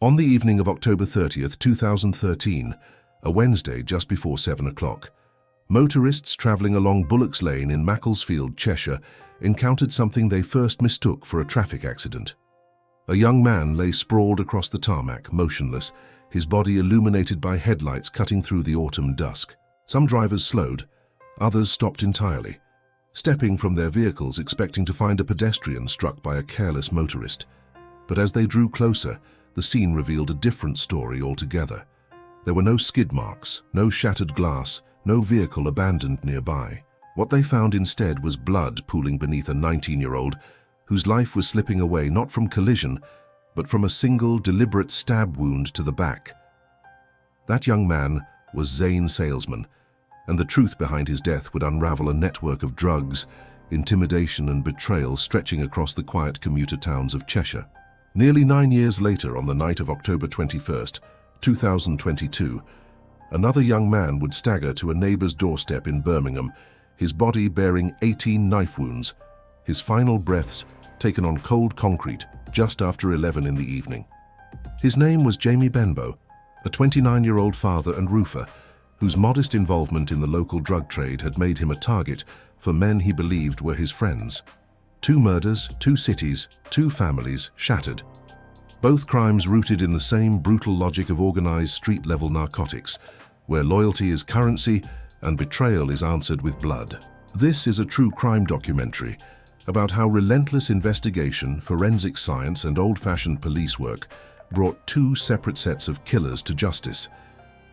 On the evening of October 30th, 2013, a Wednesday just before 7 o'clock, motorists travelling along Bullock's Lane in Macclesfield, Cheshire, encountered something they first mistook for a traffic accident. A young man lay sprawled across the tarmac, motionless, his body illuminated by headlights cutting through the autumn dusk. Some drivers slowed, others stopped entirely, stepping from their vehicles expecting to find a pedestrian struck by a careless motorist. But as they drew closer, the scene revealed a different story altogether. There were no skid marks, no shattered glass, no vehicle abandoned nearby. What they found instead was blood pooling beneath a 19-year-old whose life was slipping away not from collision, but from a single deliberate stab wound to the back. That young man was Zain Salesman, and the truth behind his death would unravel a network of drugs, intimidation and betrayal stretching across the quiet commuter towns of Cheshire. Nearly 9 years later, on the night of October 21st, 2022, another young man would stagger to a neighbour's doorstep in Birmingham, his body bearing 18 knife wounds, his final breaths taken on cold concrete just after 11 in the evening. His name was Jamie Benbow, a 29-year-old father and roofer, whose modest involvement in the local drug trade had made him a target for men he believed were his friends. 2 murders, 2 cities, 2 families shattered. Both crimes rooted in the same brutal logic of organized street-level narcotics, where loyalty is currency and betrayal is answered with blood. This is a true crime documentary about how relentless investigation, forensic science, and old-fashioned police work brought 2 separate sets of killers to justice,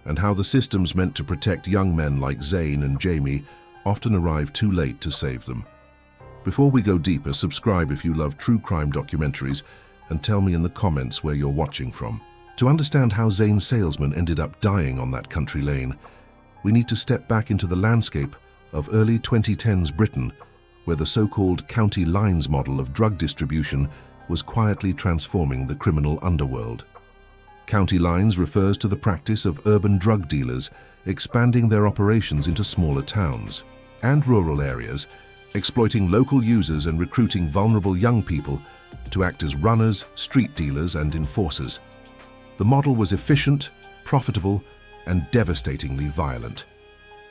and how the systems meant to protect young men like Zain and Jamie often arrive too late to save them. Before we go deeper, subscribe if you love true crime documentaries and tell me in the comments where you're watching from. To understand how Zain Salesman ended up dying on that country lane, we need to step back into the landscape of early 2010s Britain, where the so-called county lines model of drug distribution was quietly transforming the criminal underworld. County lines refers to the practice of urban drug dealers expanding their operations into smaller towns and rural areas, exploiting local users and recruiting vulnerable young people to act as runners, street dealers, and enforcers. The model was efficient, profitable, and devastatingly violent.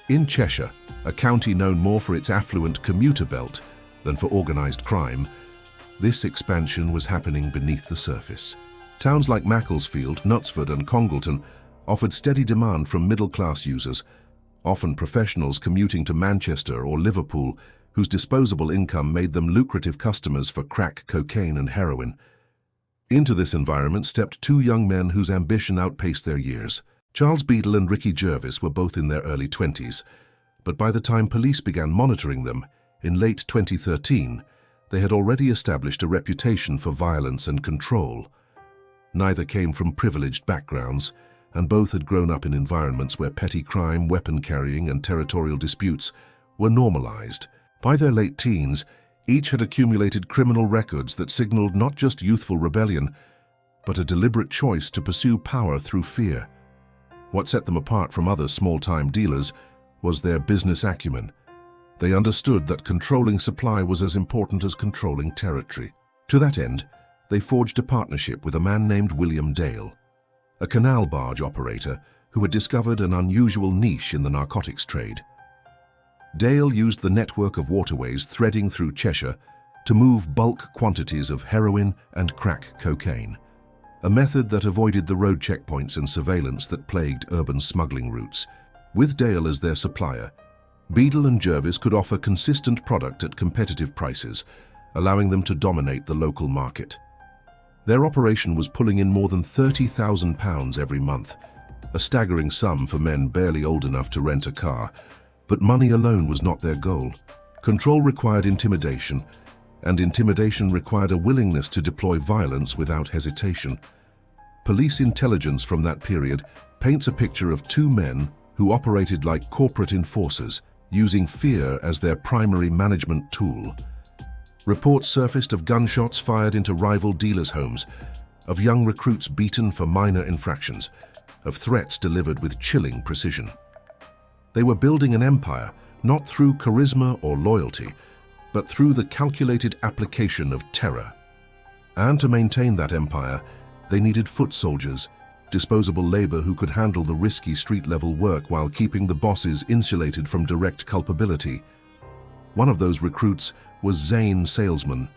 In Cheshire, a county known more for its affluent commuter belt than for organized crime, this expansion was happening beneath the surface. Towns like Macclesfield, Knutsford, and Congleton offered steady demand from middle-class users, often professionals commuting to Manchester or Liverpool, whose disposable income made them lucrative customers for crack, cocaine, and heroin. Into this environment stepped 2 young men whose ambition outpaced their years. Beedle and Ricky Jervis were both in their early 20s, but by the time police began monitoring them, in late 2013, they had already established a reputation for violence and control. Neither came from privileged backgrounds, and both had grown up in environments where petty crime, weapon carrying, and territorial disputes were normalized. By their late teens, each had accumulated criminal records that signaled not just youthful rebellion, but a deliberate choice to pursue power through fear. What set them apart from other small-time dealers was their business acumen. They understood that controlling supply was as important as controlling territory. To that end, they forged a partnership with a man named William Dale, a canal barge operator who had discovered an unusual niche in the narcotics trade. Dale used the network of waterways threading through Cheshire to move bulk quantities of heroin and crack cocaine, a method that avoided the road checkpoints and surveillance that plagued urban smuggling routes. With Dale as their supplier, Beedle and Jervis could offer consistent product at competitive prices, allowing them to dominate the local market. Their operation was pulling in more than £30,000 every month, a staggering sum for men barely old enough to rent a car. But money alone was not their goal. Control required intimidation, and intimidation required a willingness to deploy violence without hesitation. Police intelligence from that period paints a picture of 2 men who operated like corporate enforcers, using fear as their primary management tool. Reports surfaced of gunshots fired into rival dealers' homes, of young recruits beaten for minor infractions, of threats delivered with chilling precision. They were building an empire, not through charisma or loyalty, but through the calculated application of terror. And to maintain that empire, They needed foot soldiers, disposable labor who could handle the risky street-level work while keeping the bosses insulated from direct culpability. One of those recruits was Zain Salesman.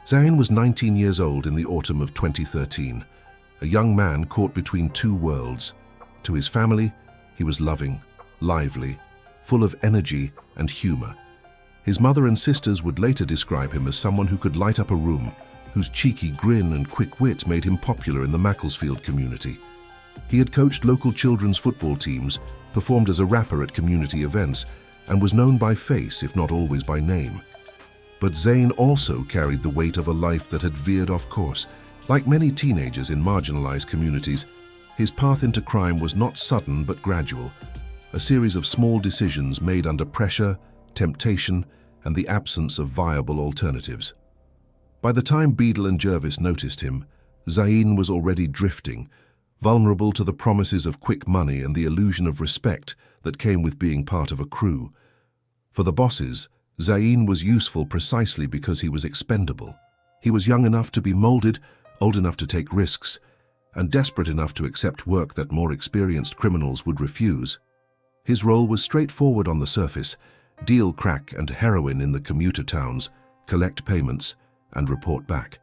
Zain was 19 years old in the autumn of 2013, a young man caught between two worlds. To his family, he was loving, lively, full of energy and humor. His mother and sisters would later describe him as someone who could light up a room, whose cheeky grin and quick wit made him popular in the Macclesfield community. He had coached local children's football teams, performed as a rapper at community events, and was known by face, if not always by name. But Zain also carried the weight of a life that had veered off course. Like many teenagers in marginalized communities, his path into crime was not sudden but gradual, a series of small decisions made under pressure, temptation, and the absence of viable alternatives. By the time Beedle and Jervis noticed him, Zain was already drifting, vulnerable to the promises of quick money and the illusion of respect that came with being part of a crew. For the bosses, Zain was useful precisely because he was expendable. He was young enough to be molded, old enough to take risks, and desperate enough to accept work that more experienced criminals would refuse. His role was straightforward on the surface: deal crack and heroin in the commuter towns, collect payments, and report back.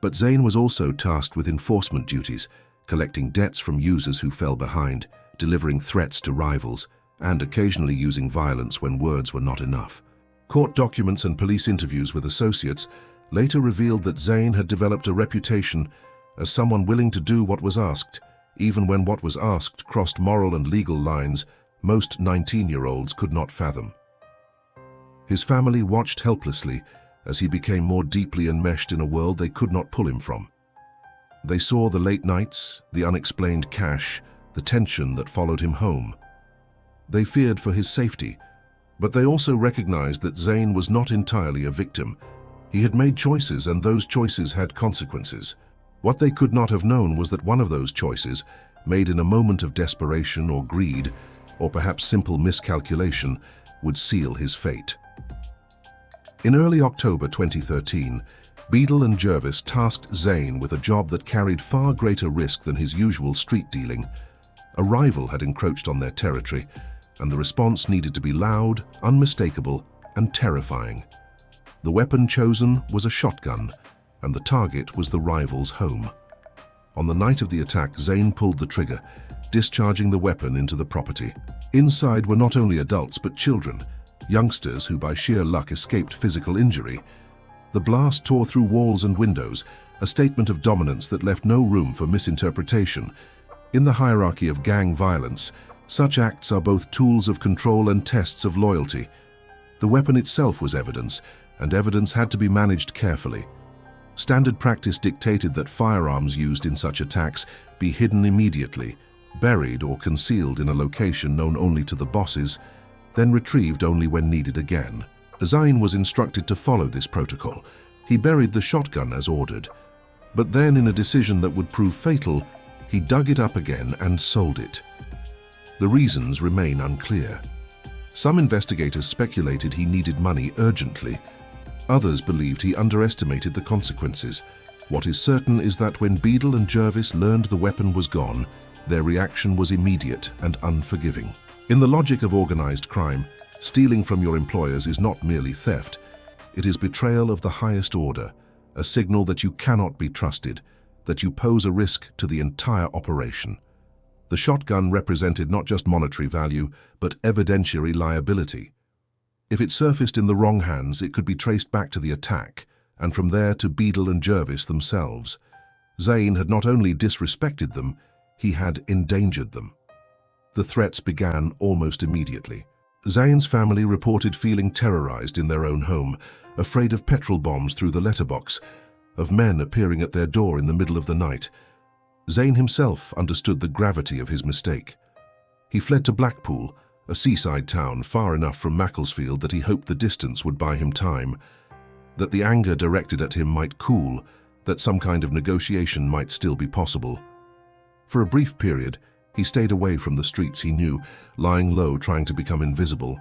But Zain was also tasked with enforcement duties, collecting debts from users who fell behind, delivering threats to rivals, and occasionally using violence when words were not enough. Court documents and police interviews with associates later revealed that Zain had developed a reputation as someone willing to do what was asked, even when what was asked crossed moral and legal lines most 19-year-olds could not fathom. His family watched helplessly as he became more deeply enmeshed in a world they could not pull him from. They saw the late nights, the unexplained cash, the tension that followed him home. They feared for his safety, but they also recognized that Zain was not entirely a victim. He had made choices, and those choices had consequences. What they could not have known was that one of those choices, made in a moment of desperation or greed, or perhaps simple miscalculation, would seal his fate. In early October 2013, Beedle and Jervis tasked Zain with a job that carried far greater risk than his usual street dealing. A rival had encroached on their territory, and the response needed to be loud, unmistakable, and terrifying. The weapon chosen was a shotgun, and the target was the rival's home. On the night of the attack, Zain pulled the trigger, discharging the weapon into the property. Inside were not only adults but children, youngsters who by sheer luck escaped physical injury. The blast tore through walls and windows, a statement of dominance that left no room for misinterpretation. In the hierarchy of gang violence, such acts are both tools of control and tests of loyalty. The weapon itself was evidence, and evidence had to be managed carefully. Standard practice dictated that firearms used in such attacks be hidden immediately, buried or concealed in a location known only to the bosses, then retrieved only when needed again. Zain was instructed to follow this protocol. He buried the shotgun as ordered, but then, in a decision that would prove fatal, he dug it up again and sold it. The reasons remain unclear. Some investigators speculated he needed money urgently. Others believed he underestimated the consequences. What is certain is that when Beedle and Jervis learned the weapon was gone, their reaction was immediate and unforgiving. In the logic of organized crime, stealing from your employers is not merely theft. It is betrayal of the highest order, a signal that you cannot be trusted, that you pose a risk to the entire operation. The shotgun represented not just monetary value, but evidentiary liability. If it surfaced in the wrong hands, it could be traced back to the attack, and from there to Beedle and Jervis themselves. Zain had not only disrespected them, he had endangered them. The threats began almost immediately. Zain's family reported feeling terrorized in their own home, afraid of petrol bombs through the letterbox, of men appearing at their door in the middle of the night. Zain himself understood the gravity of his mistake. He fled to Blackpool, a seaside town far enough from Macclesfield that he hoped the distance would buy him time, that the anger directed at him might cool, that some kind of negotiation might still be possible. For a brief period, he stayed away from the streets he knew, lying low trying to become invisible.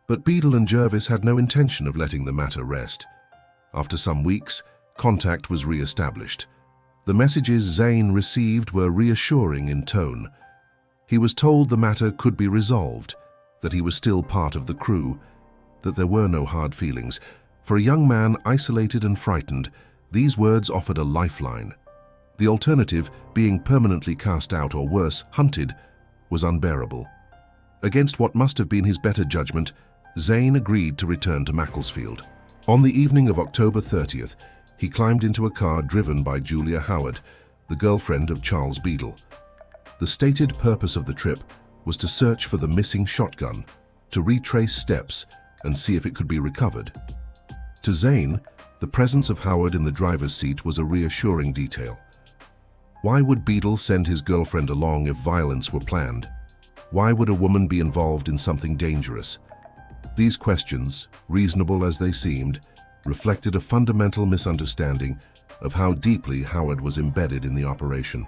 But Beedle and Jervis had no intention of letting the matter rest. After some weeks, contact was re-established. The messages Zain received were reassuring in tone. He was told the matter could be resolved, that he was still part of the crew, that there were no hard feelings. For a young man isolated and frightened, these words offered a lifeline. The alternative, being permanently cast out or worse, hunted, was unbearable. Against what must have been his better judgment, Zain agreed to return to Macclesfield. On the evening of October 30th, he climbed into a car driven by Julia Howard, the girlfriend of Charles Beedle. The stated purpose of the trip was to search for the missing shotgun, to retrace steps and see if it could be recovered. To Zain, the presence of Howard in the driver's seat was a reassuring detail. Why would Beedle send his girlfriend along if violence were planned? Why would a woman be involved in something dangerous? These questions, reasonable as they seemed, reflected a fundamental misunderstanding of how deeply Howard was embedded in the operation.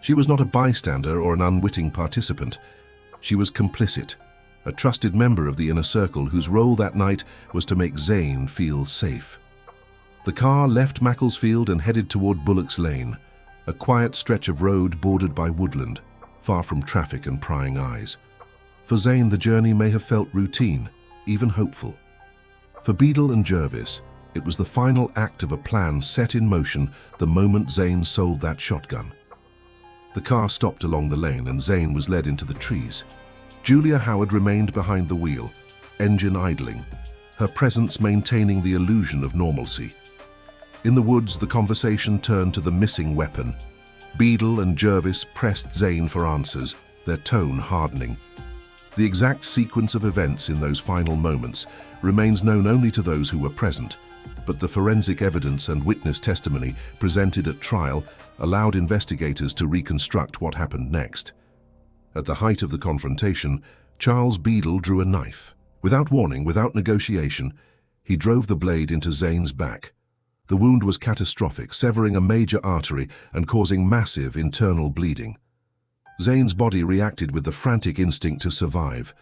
She was not a bystander or an unwitting participant. She was complicit, a trusted member of the inner circle whose role that night was to make Zain feel safe. The car left Macclesfield and headed toward Bullock's Lane, a quiet stretch of road bordered by woodland, far from traffic and prying eyes. For Zain, the journey may have felt routine, even hopeful. For Beedle and Jervis, it was the final act of a plan set in motion the moment Zain sold that shotgun. The car stopped along the lane and Zain was led into the trees. Julia Howard remained behind the wheel, engine idling, her presence maintaining the illusion of normalcy. In the woods, the conversation turned to the missing weapon. Beedle and Jervis pressed Zain for answers, their tone hardening. The exact sequence of events in those final moments remains known only to those who were present, but the forensic evidence and witness testimony presented at trial allowed investigators to reconstruct what happened next. At the height of the confrontation, Charles Beedle drew a knife. Without warning, without negotiation, he drove the blade into Zain's back. The wound was catastrophic, severing a major artery and causing massive internal bleeding. Zain's body reacted with the frantic instinct to survive.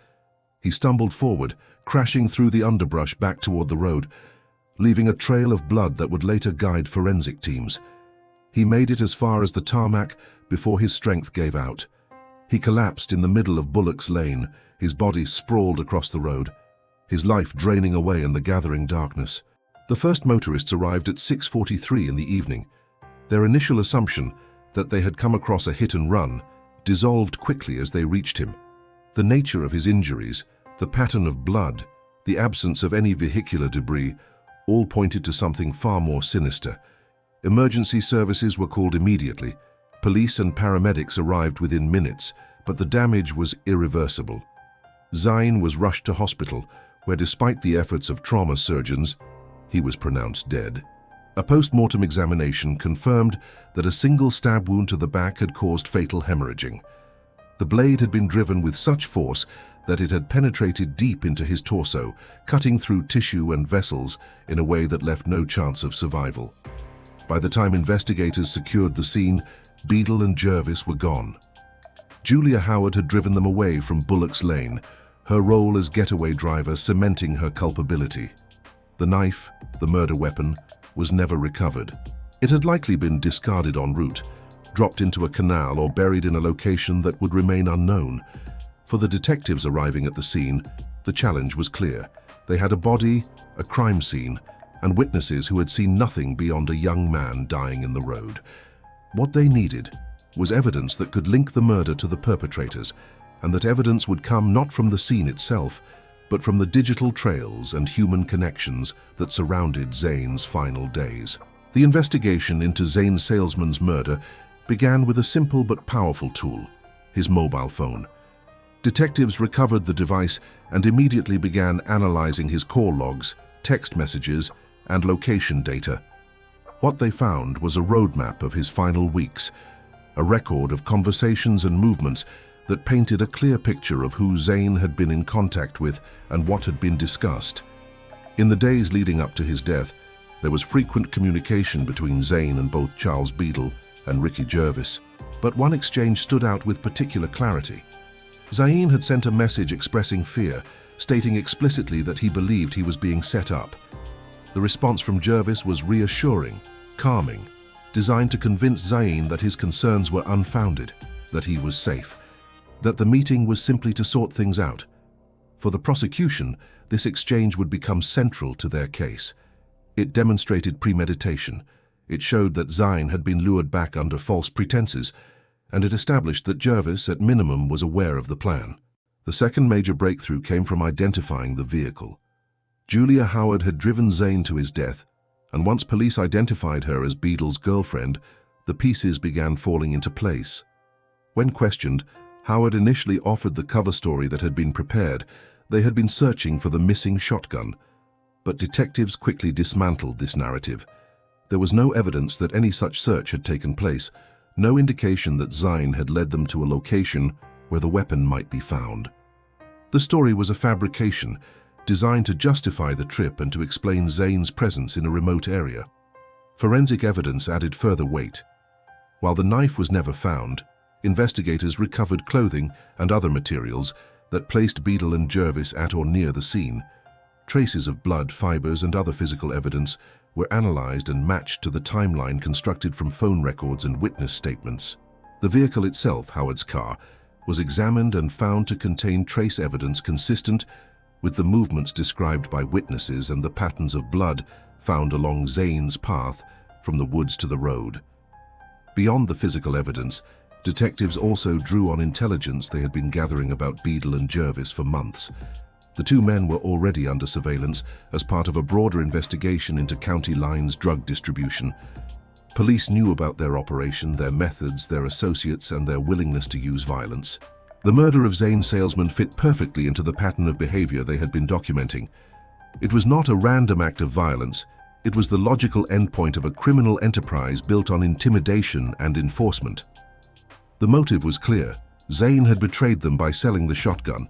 He stumbled forward, crashing through the underbrush back toward the road, leaving a trail of blood that would later guide forensic teams. He made it as far as the tarmac before his strength gave out. He collapsed in the middle of Bullock's Lane, his body sprawled across the road, his life draining away in the gathering darkness. The first motorists arrived at 6:43 in the evening. Their initial assumption that they had come across a hit and run dissolved quickly as they reached him. The nature of his injuries, the pattern of blood, the absence of any vehicular debris, all pointed to something far more sinister. Emergency services were called immediately. Police and paramedics arrived within minutes, but the damage was irreversible. Zain was rushed to hospital, where despite the efforts of trauma surgeons, he was pronounced dead. A post-mortem examination confirmed that a single stab wound to the back had caused fatal hemorrhaging. The blade had been driven with such force that it had penetrated deep into his torso, cutting through tissue and vessels in a way that left no chance of survival. By the time investigators secured the scene, Beedle and Jervis were gone. Julia Howard had driven them away from Bullock's Lane, her role as getaway driver cementing her culpability. The knife, the murder weapon, was never recovered. It had likely been discarded en route, dropped into a canal or buried in a location that would remain unknown. For the detectives arriving at the scene, the challenge was clear. They had a body, a crime scene, and witnesses who had seen nothing beyond a young man dying in the road. What they needed was evidence that could link the murder to the perpetrators, and that evidence would come not from the scene itself, but from the digital trails and human connections that surrounded Zain's final days. The investigation into Zain Salesman's murder began with a simple but powerful tool, his mobile phone. Detectives recovered the device and immediately began analyzing his call logs, text messages, and location data. What they found was a roadmap of his final weeks, a record of conversations and movements that painted a clear picture of who Zain had been in contact with and what had been discussed. In the days leading up to his death, there was frequent communication between Zain and both Charles Beedle and Ricky Jervis, but one exchange stood out with particular clarity. Zain had sent a message expressing fear, stating explicitly that he believed he was being set up. The response from Jervis was reassuring, calming. designed to convince Zain that his concerns were unfounded, that he was safe, that the meeting was simply to sort things out. For the prosecution, this exchange would become central to their case. It demonstrated premeditation. It showed that Zain had been lured back under false pretenses, and it established that Jervis, at minimum, was aware of the plan. The second major breakthrough came from identifying the vehicle. Julia Howard had driven Zain to his death, and once police identified her as Beedle's girlfriend, the pieces began falling into place. When questioned, Howard initially offered the cover story that had been prepared. They had been searching for the missing shotgun, but detectives quickly dismantled this narrative. There was no evidence that any such search had taken place, no indication that Zain had led them to a location where the weapon might be found. The story was a fabrication, designed to justify the trip and to explain Zain's presence in a remote area. Forensic evidence added further weight. While the knife was never found, investigators recovered clothing and other materials that placed Beedle and Jervis at or near the scene. Traces of blood, fibers, and other physical evidence were analyzed and matched to the timeline constructed from phone records and witness statements. The vehicle itself, Howard's car, was examined and found to contain trace evidence consistent with the movements described by witnesses and the patterns of blood found along Zain's path from the woods to the road. Beyond the physical evidence, detectives also drew on intelligence they had been gathering about Beedle and Jervis for months. The two men were already under surveillance as part of a broader investigation into County Line's drug distribution. Police knew about their operation, their methods, their associates, and their willingness to use violence. The murder of Zain Salesman fit perfectly into the pattern of behavior they had been documenting. It was not a random act of violence. It was the logical endpoint of a criminal enterprise built on intimidation and enforcement. The motive was clear. Zain had betrayed them by selling the shotgun,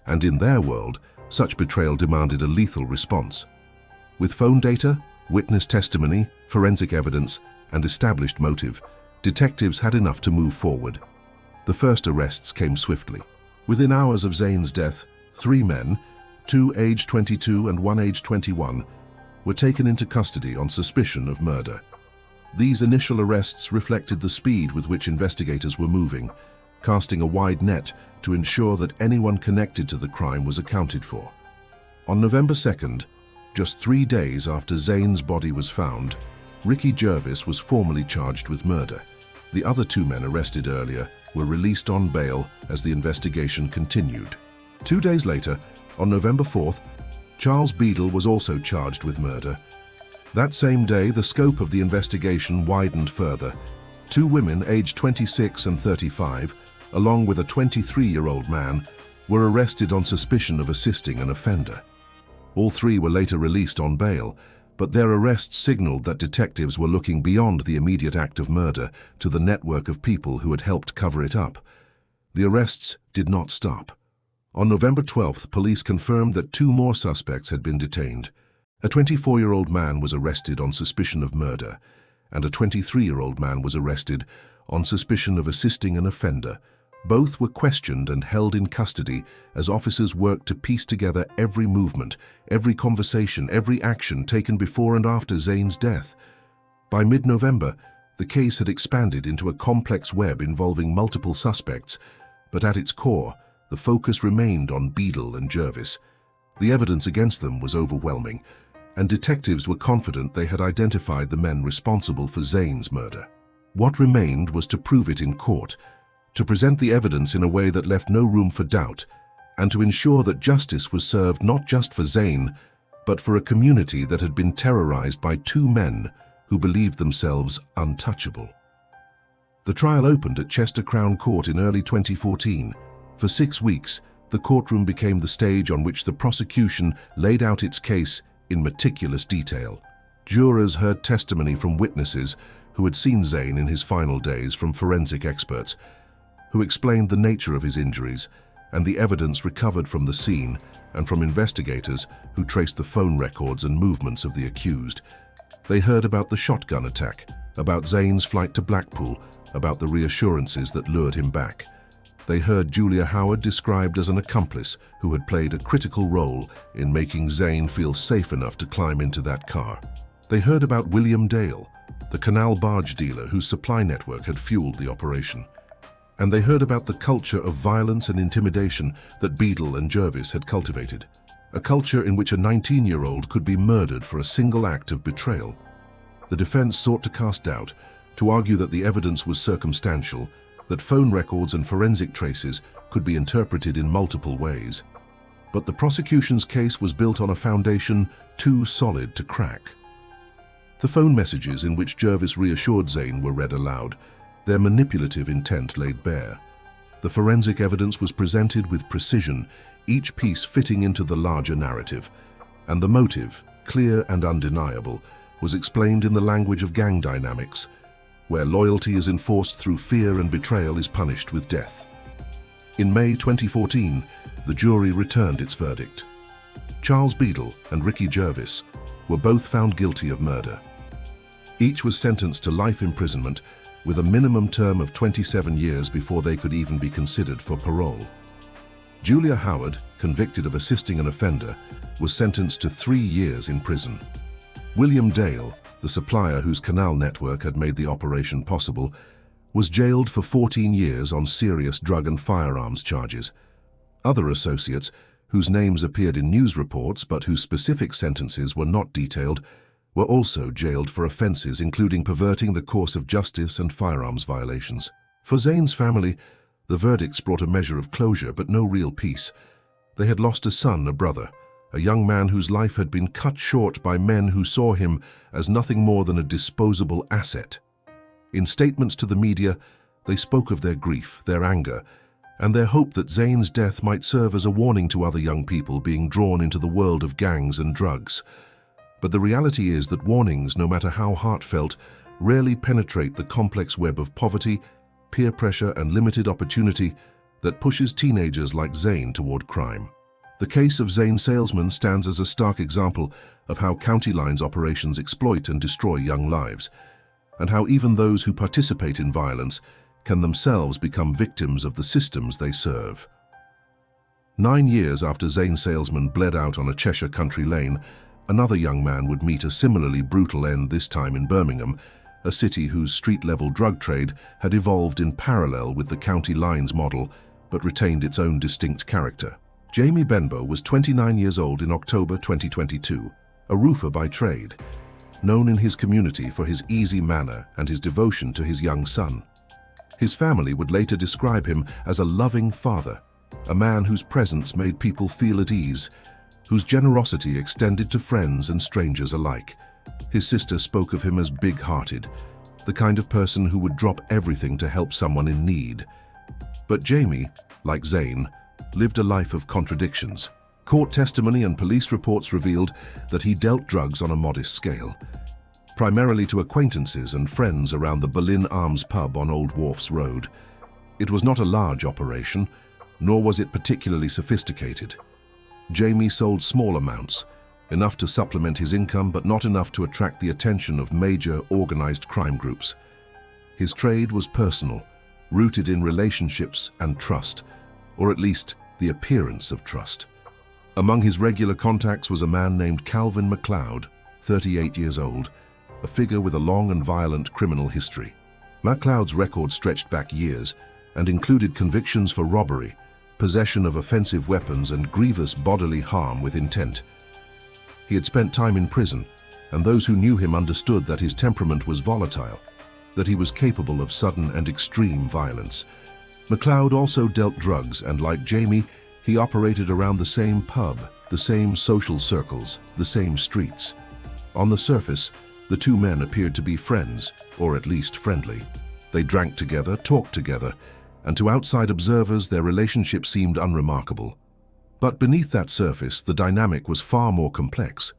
and in their world, such betrayal demanded a lethal response. With phone data, witness testimony, forensic evidence, and established motive, detectives had enough to move forward. The first arrests came swiftly. Within hours of Zain's death, 3 men, 2 aged 22 and 1 aged 21, were taken into custody on suspicion of murder. These initial arrests reflected the speed with which investigators were moving, casting a wide net to ensure that anyone connected to the crime was accounted for. On November 2nd, just 3 days after Zain's body was found, Ricky Jervis was formally charged with murder. The other 2 men arrested earlier were released on bail as the investigation continued. 2 days later, on November 4th, Charles Beedle was also charged with murder. That same day, the scope of the investigation widened further. 2 women aged 26 and 35, along with a 23-year-old man, were arrested on suspicion of assisting an offender. All 3 were later released on bail, but their arrests signaled that detectives were looking beyond the immediate act of murder to the network of people who had helped cover it up. The arrests did not stop. On November 12th, police confirmed that 2 more suspects had been detained. A 24-year-old man was arrested on suspicion of murder, and a 23-year-old man was arrested on suspicion of assisting an offender. Both were questioned and held in custody as officers worked to piece together every movement, every conversation, every action taken before and after Zain's death. By mid-November, the case had expanded into a complex web involving multiple suspects, but at its core, the focus remained on Beedle and Jervis. The evidence against them was overwhelming, and detectives were confident they had identified the men responsible for Zain's murder. What remained was to prove it in court, to present the evidence in a way that left no room for doubt, and to ensure that justice was served not just for Zain, but for a community that had been terrorized by 2 men who believed themselves untouchable. The trial opened at Chester Crown Court in early 2014. For 6 weeks, the courtroom became the stage on which the prosecution laid out its case in meticulous detail. Jurors heard testimony from witnesses who had seen Zain in his final days, from forensic experts, who explained the nature of his injuries and the evidence recovered from the scene, and from investigators who traced the phone records and movements of the accused. They heard about the shotgun attack, about Zain's flight to Blackpool, about the reassurances that lured him back. They heard Julia Howard described as an accomplice who had played a critical role in making Zain feel safe enough to climb into that car. They heard about William Dale, the canal barge dealer whose supply network had fueled the operation. And they heard about the culture of violence and intimidation that Beedle and Jervis had cultivated. A culture in which a 19-year-old could be murdered for a single act of betrayal. The defense sought to cast doubt, to argue that the evidence was circumstantial, that phone records and forensic traces could be interpreted in multiple ways. But the prosecution's case was built on a foundation too solid to crack. The phone messages in which Jervis reassured Zain were read aloud, their manipulative intent laid bare. The forensic evidence was presented with precision, each piece fitting into the larger narrative, and the motive, clear and undeniable, was explained in the language of gang dynamics, where loyalty is enforced through fear and betrayal is punished with death. In May 2014, the jury returned its verdict. Charles Beedle and Ricky Jervis were both found guilty of murder. Each was sentenced to life imprisonment with a minimum term of 27 years before they could even be considered for parole. Julia Howard, convicted of assisting an offender, was sentenced to 3 years in prison. William Dale, the supplier whose canal network had made the operation possible, was jailed for 14 years on serious drug and firearms charges. Other associates, whose names appeared in news reports but whose specific sentences were not detailed, were also jailed for offences including perverting the course of justice and firearms violations. For Zain's family, the verdicts brought a measure of closure but no real peace. They had lost a son, a brother, a young man whose life had been cut short by men who saw him as nothing more than a disposable asset. In statements to the media, they spoke of their grief, their anger, and their hope that Zain's death might serve as a warning to other young people being drawn into the world of gangs and drugs. But the reality is that warnings, no matter how heartfelt, rarely penetrate the complex web of poverty, peer pressure, and limited opportunity that pushes teenagers like Zain toward crime. The case of Zain Salesman stands as a stark example of how county lines operations exploit and destroy young lives, and how even those who participate in violence can themselves become victims of the systems they serve. 9 years after Zain Salesman bled out on a Cheshire country lane, another young man would meet a similarly brutal end, this time in Birmingham, a city whose street-level drug trade had evolved in parallel with the county lines model, but retained its own distinct character. Jamie Benbow was 29 years old in October 2022, a roofer by trade, known in his community for his easy manner and his devotion to his young son. His family would later describe him as a loving father, a man whose presence made people feel at ease, whose generosity extended to friends and strangers alike. His sister spoke of him as big-hearted, the kind of person who would drop everything to help someone in need. But Jamie, like Zain, lived a life of contradictions. Court testimony and police reports revealed that he dealt drugs on a modest scale, primarily to acquaintances and friends around the Berlin Arms pub on Old Wharfs Road. It was not a large operation, nor was it particularly sophisticated. Jamie sold small amounts, enough to supplement his income but not enough to attract the attention of major organized crime groups. His trade was personal, rooted in relationships and trust, or at least the appearance of trust. Among his regular contacts was a man named Calvin McLeod, 38 years old, a figure with a long and violent criminal history. McLeod's record stretched back years and included convictions for robbery, possession of offensive weapons, and grievous bodily harm with intent. He had spent time in prison, and those who knew him understood that his temperament was volatile, that he was capable of sudden and extreme violence. McLeod also dealt drugs, and like Jamie, he operated around the same pub, the same social circles, the same streets. On the surface, the two men appeared to be friends, or at least friendly. They drank together, talked together, and to outside observers their relationship seemed unremarkable. But beneath that surface, the dynamic was far more complex.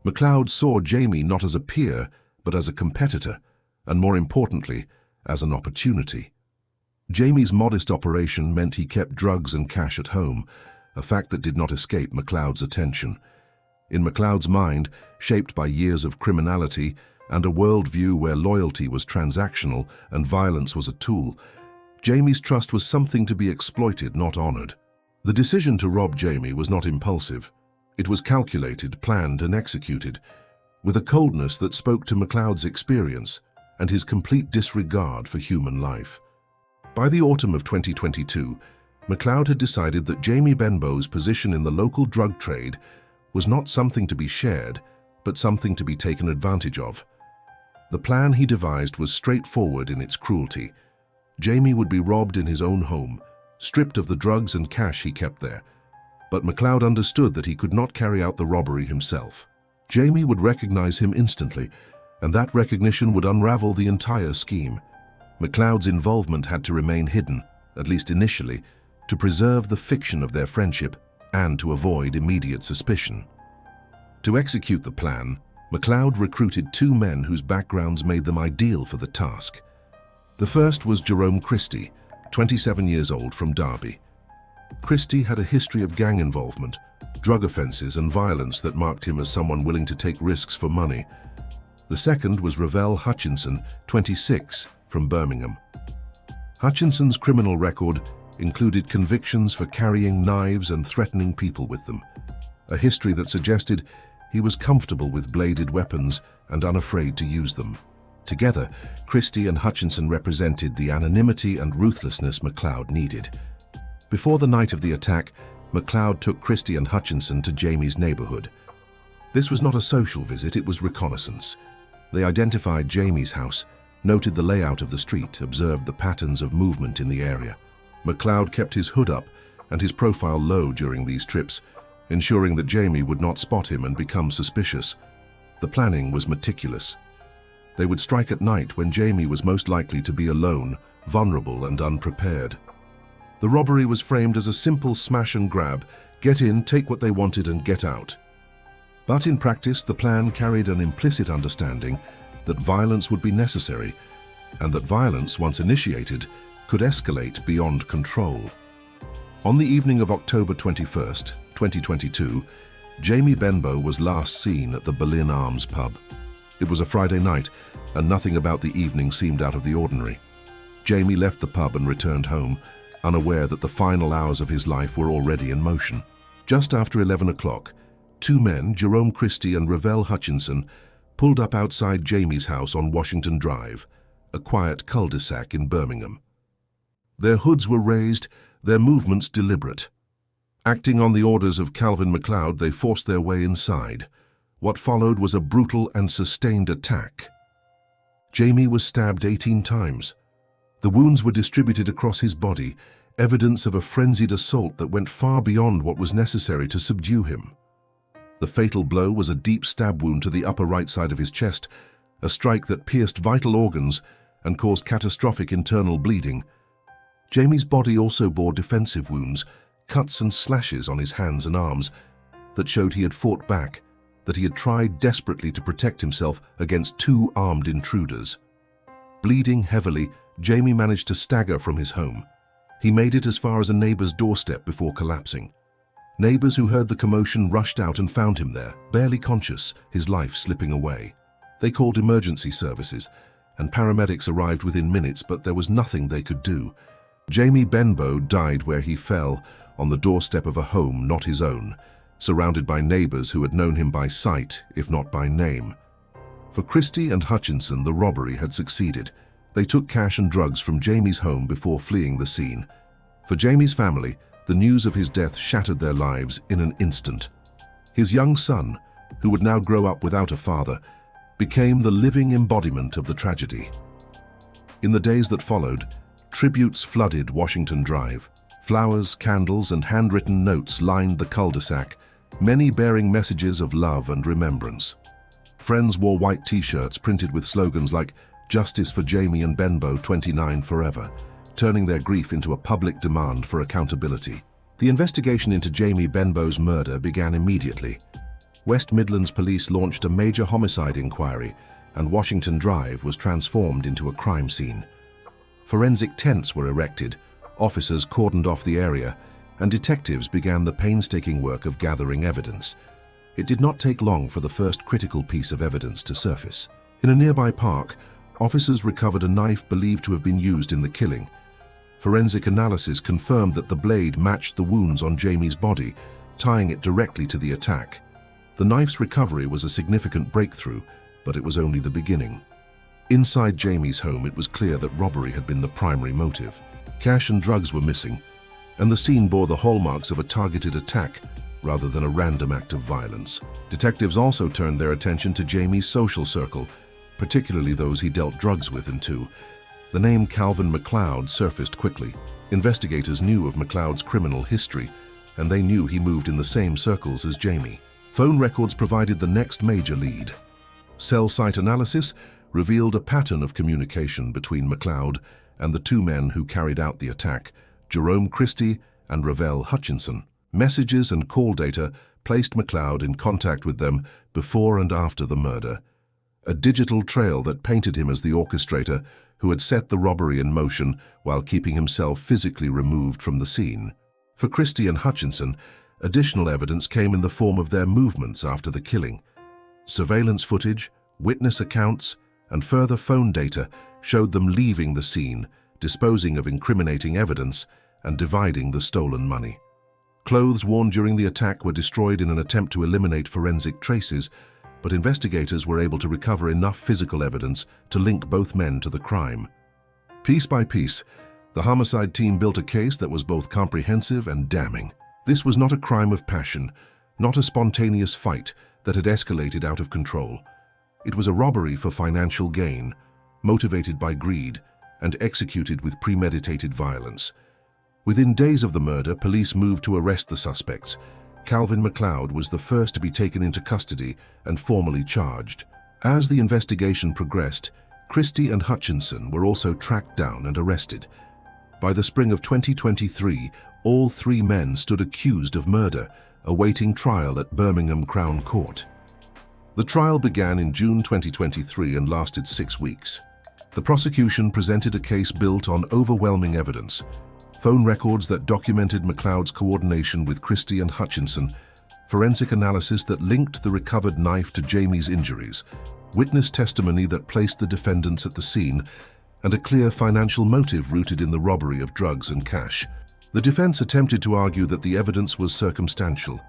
McLeod saw Jamie not as a peer, but as a competitor, and more importantly, as an opportunity. Jamie's modest operation meant he kept drugs and cash at home, a fact that did not escape McLeod's attention. In McLeod's mind, shaped by years of criminality and a worldview where loyalty was transactional and violence was a tool, Jamie's trust was something to be exploited, not honored. The decision to rob Jamie was not impulsive. It was calculated, planned, and executed. with a coldness that spoke to McLeod's experience and his complete disregard for human life. By the autumn of 2022, McLeod had decided that Jamie Benbow's position in the local drug trade was not something to be shared, but something to be taken advantage of. The plan he devised was straightforward in its cruelty. Jamie would be robbed in his own home, stripped of the drugs and cash he kept there. But McLeod understood that he could not carry out the robbery himself. Jamie would recognize him instantly, and that recognition would unravel the entire scheme. McLeod's involvement had to remain hidden, at least initially, to preserve the fiction of their friendship and to avoid immediate suspicion. To execute the plan, McLeod recruited two men whose backgrounds made them ideal for the task. The first was Jerome Christie, 27 years old, from Derby. Christie had a history of gang involvement, drug offenses and violence that marked him as someone willing to take risks for money. The second was Ravelle Hutchinson, 26, from Birmingham. Hutchinson's criminal record included convictions for carrying knives and threatening people with them, a history that suggested he was comfortable with bladed weapons and unafraid to use them. Together, Christie and Hutchinson represented the anonymity and ruthlessness McLeod needed. Before the night of the attack, McLeod took Christie and Hutchinson to Jamie's neighborhood. This was not a social visit, it was reconnaissance. They identified Jamie's house, noted the layout of the street, observed the patterns of movement in the area. McLeod kept his hood up and his profile low during these trips, ensuring that Jamie would not spot him and become suspicious. The planning was meticulous. They would strike at night when Jamie was most likely to be alone, vulnerable and unprepared. The robbery was framed as a simple smash and grab, get in, take what they wanted and get out. But in practice, the plan carried an implicit understanding that violence would be necessary, and that violence, once initiated, could escalate beyond control. On the evening of October 21st, 2022, Jamie Benbow was last seen at the Boleyn Arms pub. It was a Friday night, and nothing about the evening seemed out of the ordinary. Jamie left the pub and returned home, unaware that the final hours of his life were already in motion. Just after 11 o'clock, two men, Jerome Christie and Ravelle Hutchinson, pulled up outside Jamie's house on Washington Drive, a quiet cul-de-sac in Birmingham. Their hoods were raised, their movements deliberate. Acting on the orders of Calvin McLeod, they forced their way inside. What followed was a brutal and sustained attack. Jamie was stabbed 18 times. The wounds were distributed across his body, evidence of a frenzied assault that went far beyond what was necessary to subdue him. The fatal blow was a deep stab wound to the upper right side of his chest, a strike that pierced vital organs and caused catastrophic internal bleeding. Jamie's body also bore defensive wounds, cuts and slashes on his hands and arms, that showed he had fought back, that he had tried desperately to protect himself against two armed intruders. Bleeding heavily, Jamie managed to stagger from his home. He made it as far as a neighbor's doorstep before collapsing. Neighbors who heard the commotion rushed out and found him there, barely conscious, his life slipping away. They called emergency services, and paramedics arrived within minutes, but there was nothing they could do. Jamie Benbow died where he fell, on the doorstep of a home not his own, surrounded by neighbors who had known him by sight, if not by name. For Christie and Hutchinson, the robbery had succeeded. They took cash and drugs from Jamie's home before fleeing the scene. For Jamie's family, the news of his death shattered their lives in an instant. His young son, who would now grow up without a father, became the living embodiment of the tragedy. In the days that followed, tributes flooded Washington Drive. Flowers, candles, and handwritten notes lined the cul-de-sac, many bearing messages of love and remembrance. Friends wore white t-shirts printed with slogans like "Justice for Jamie and Benbow 29 forever," turning their grief into a public demand for accountability. The investigation into Jamie Benbow's murder began immediately. West Midlands Police launched a major homicide inquiry, and Washington Drive was transformed into a crime scene. Forensic tents were erected, officers cordoned off the area, and detectives began the painstaking work of gathering evidence. It did not take long for the first critical piece of evidence to surface. In a nearby park, officers recovered a knife believed to have been used in the killing. Forensic analysis confirmed that the blade matched the wounds on Jamie's body, tying it directly to the attack. The knife's recovery was a significant breakthrough, but it was only the beginning. Inside Jamie's home, it was clear that robbery had been the primary motive. Cash and drugs were missing, and the scene bore the hallmarks of a targeted attack rather than a random act of violence. Detectives also turned their attention to Jamie's social circle, particularly those he dealt drugs with and to. The name Calvin McLeod surfaced quickly. Investigators knew of McLeod's criminal history, and they knew he moved in the same circles as Jamie. Phone records provided the next major lead. Cell site analysis revealed a pattern of communication between McLeod and the two men who carried out the attack, Jerome Christie and Ravelle Hutchinson. Messages and call data placed McLeod in contact with them before and after the murder. A digital trail that painted him as the orchestrator who had set the robbery in motion while keeping himself physically removed from the scene. For Christie and Hutchinson, additional evidence came in the form of their movements after the killing. Surveillance footage, witness accounts, and further phone data showed them leaving the scene, disposing of incriminating evidence, and dividing the stolen money. Clothes worn during the attack were destroyed in an attempt to eliminate forensic traces, but investigators were able to recover enough physical evidence to link both men to the crime. Piece by piece, the homicide team built a case that was both comprehensive and damning. This was not a crime of passion, not a spontaneous fight that had escalated out of control. It was a robbery for financial gain, motivated by greed, and executed with premeditated violence. Within days of the murder, police moved to arrest the suspects. Calvin McLeod was the first to be taken into custody and formally charged. As the investigation progressed, Christie and Hutchinson were also tracked down and arrested. By the spring of 2023, all three men stood accused of murder, awaiting trial at Birmingham Crown Court. The trial began in June 2023 and lasted 6 weeks. The prosecution presented a case built on overwhelming evidence: phone records that documented McLeod's coordination with Christie and Hutchinson, forensic analysis that linked the recovered knife to Jamie's injuries, witness testimony that placed the defendants at the scene, and a clear financial motive rooted in the robbery of drugs and cash. The defense attempted to argue that the evidence was circumstantial,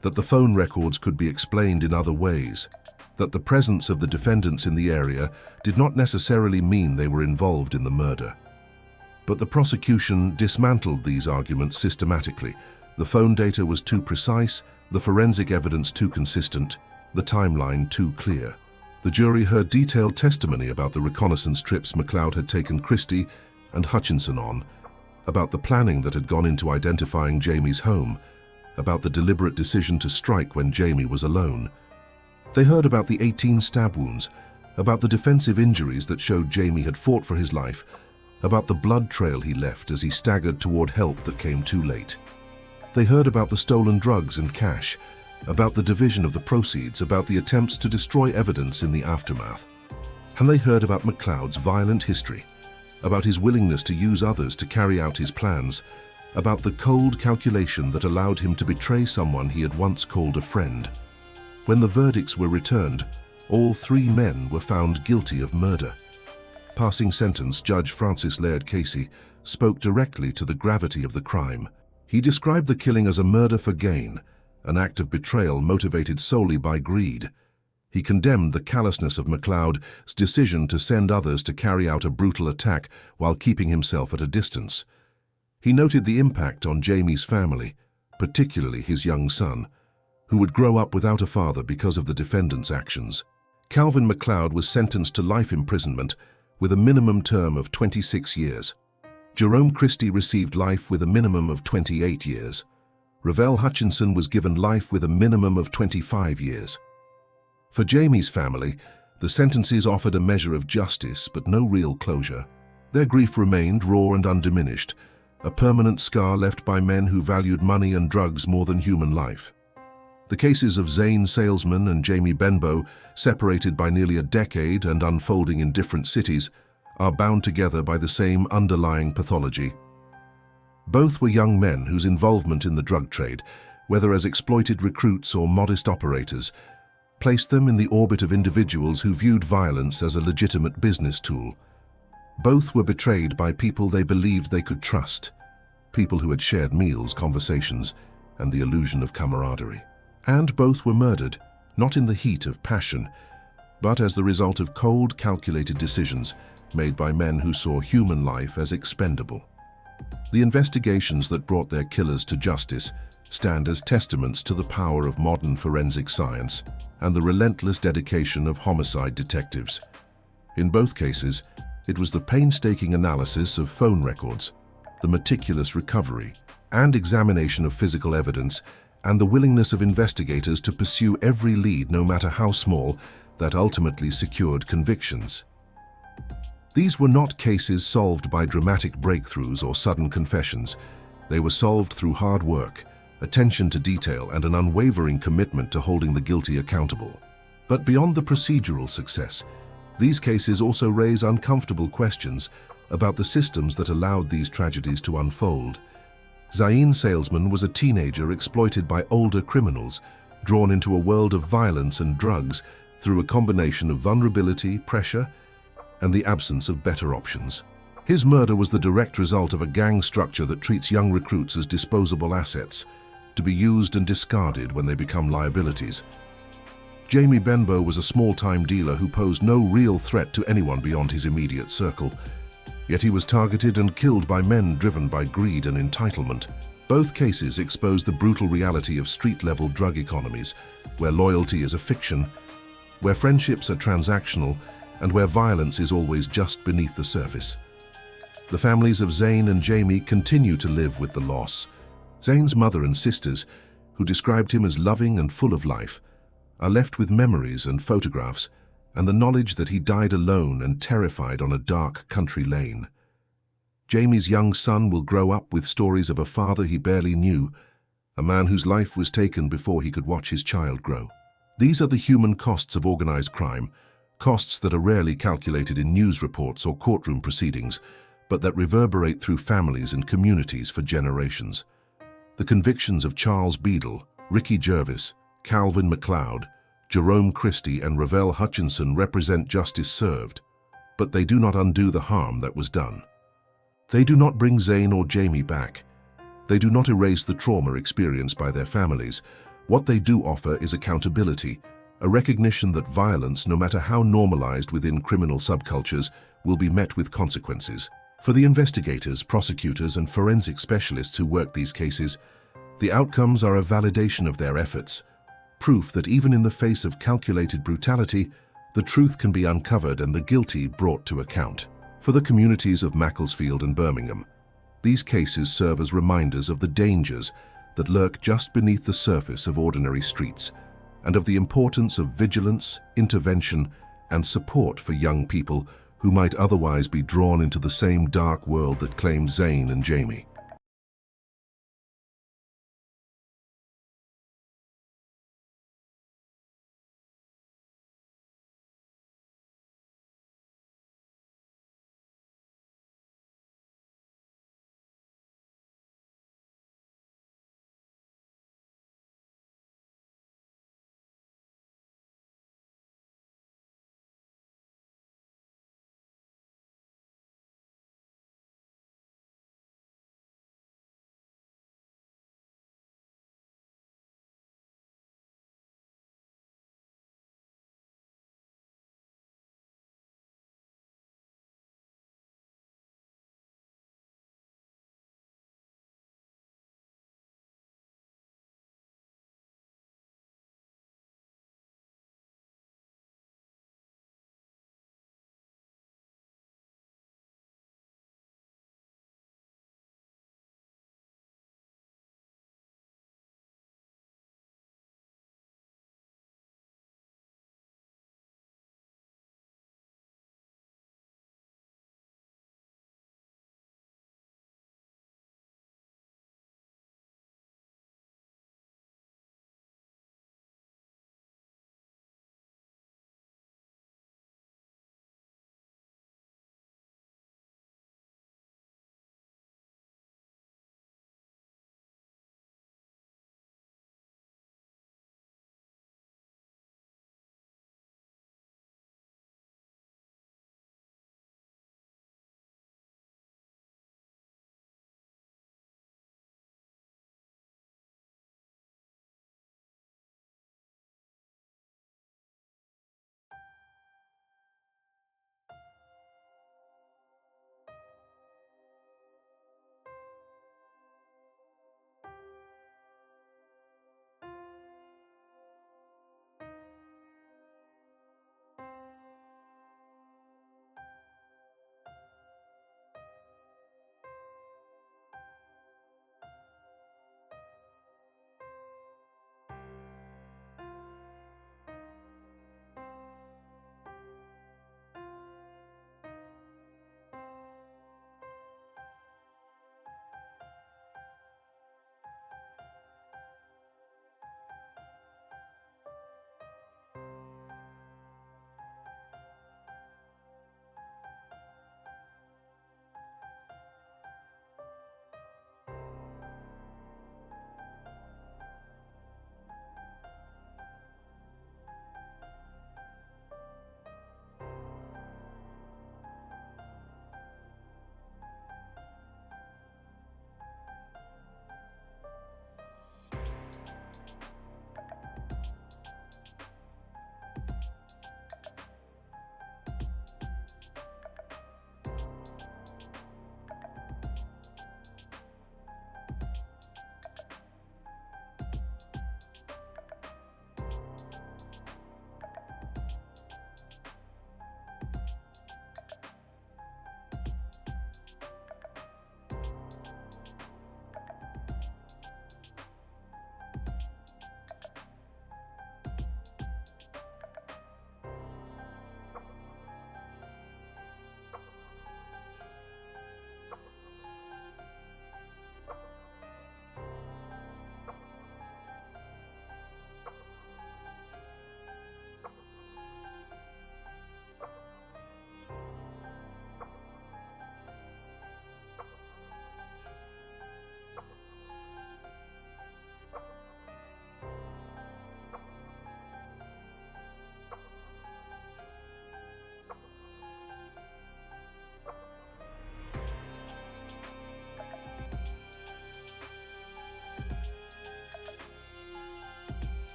that the phone records could be explained in other ways, that the presence of the defendants in the area did not necessarily mean they were involved in the murder. But the prosecution dismantled these arguments systematically. The phone data was too precise, the forensic evidence too consistent, the timeline too clear. The jury heard detailed testimony about the reconnaissance trips McLeod had taken Christie and Hutchinson on, about the planning that had gone into identifying Jamie's home, about the deliberate decision to strike when Jamie was alone. They heard about the 18 stab wounds, about the defensive injuries that showed Jamie had fought for his life, about the blood trail he left as he staggered toward help that came too late. They heard about the stolen drugs and cash, about the division of the proceeds, about the attempts to destroy evidence in the aftermath. And they heard about McLeod's violent history, about his willingness to use others to carry out his plans, about the cold calculation that allowed him to betray someone he had once called a friend. When the verdicts were returned, all three men were found guilty of murder. Passing sentence, Judge Francis Laird Casey spoke directly to the gravity of the crime. He described the killing as a murder for gain, an act of betrayal motivated solely by greed. He condemned the callousness of McLeod's decision to send others to carry out a brutal attack while keeping himself at a distance. He noted the impact on Jamie's family, particularly his young son, who would grow up without a father because of the defendant's actions. Calvin McLeod was sentenced to life imprisonment with a minimum term of 26 years. Jerome Christie received life with a minimum of 28 years. Ravelle Hutchinson was given life with a minimum of 25 years. For Jamie's family, the sentences offered a measure of justice but no real closure. Their grief remained raw and undiminished, a permanent scar left by men who valued money and drugs more than human life. The cases of Zain Salesman and Jamie Benbow, separated by nearly a decade and unfolding in different cities, are bound together by the same underlying pathology. Both were young men whose involvement in the drug trade, whether as exploited recruits or modest operators, placed them in the orbit of individuals who viewed violence as a legitimate business tool. Both were betrayed by people they believed they could trust, people who had shared meals, conversations, and the illusion of camaraderie. And both were murdered not in the heat of passion, but as the result of cold, calculated decisions made by men who saw human life as expendable. The investigations that brought their killers to justice stand as testaments to the power of modern forensic science and the relentless dedication of homicide detectives. In both cases, it was the painstaking analysis of phone records, the meticulous recovery and examination of physical evidence, and the willingness of investigators to pursue every lead, no matter how small, that ultimately secured convictions. These were not cases solved by dramatic breakthroughs or sudden confessions. They were solved through hard work, attention to detail, and an unwavering commitment to holding the guilty accountable. But beyond the procedural success, these cases also raise uncomfortable questions about the systems that allowed these tragedies to unfold. Zain Salesman was a teenager exploited by older criminals, drawn into a world of violence and drugs through a combination of vulnerability, pressure, and the absence of better options. His murder was the direct result of a gang structure that treats young recruits as disposable assets, to be used and discarded when they become liabilities. Jamie Benbow was a small-time dealer who posed no real threat to anyone beyond his immediate circle. Yet he was targeted and killed by men driven by greed and entitlement. Both cases expose the brutal reality of street-level drug economies, where loyalty is a fiction, where friendships are transactional, and where violence is always just beneath the surface. The families of Zain and Jamie continue to live with the loss. Zain's mother and sisters, who described him as loving and full of life, are left with memories and photographs and the knowledge that he died alone and terrified on a dark country lane. Jamie's young son will grow up with stories of a father he barely knew, a man whose life was taken before he could watch his child grow. These are the human costs of organized crime, costs that are rarely calculated in news reports or courtroom proceedings, but that reverberate through families and communities for generations. The convictions of Charles Beedle, Ricky Jervis, Calvin McLeod, Jerome Christie, and Ravelle Hutchinson represent justice served, but they do not undo the harm that was done. They do not bring Zain or Jamie back. They do not erase the trauma experienced by their families. What they do offer is accountability, a recognition that violence, no matter how normalized within criminal subcultures, will be met with consequences. For the investigators, prosecutors, and forensic specialists who work these cases, the outcomes are a validation of their efforts, proof that even in the face of calculated brutality, the truth can be uncovered and the guilty brought to account. For the communities of Macclesfield and Birmingham, these cases serve as reminders of the dangers that lurk just beneath the surface of ordinary streets, and of the importance of vigilance, intervention, and support for young people who might otherwise be drawn into the same dark world that claimed Zain and Jamie.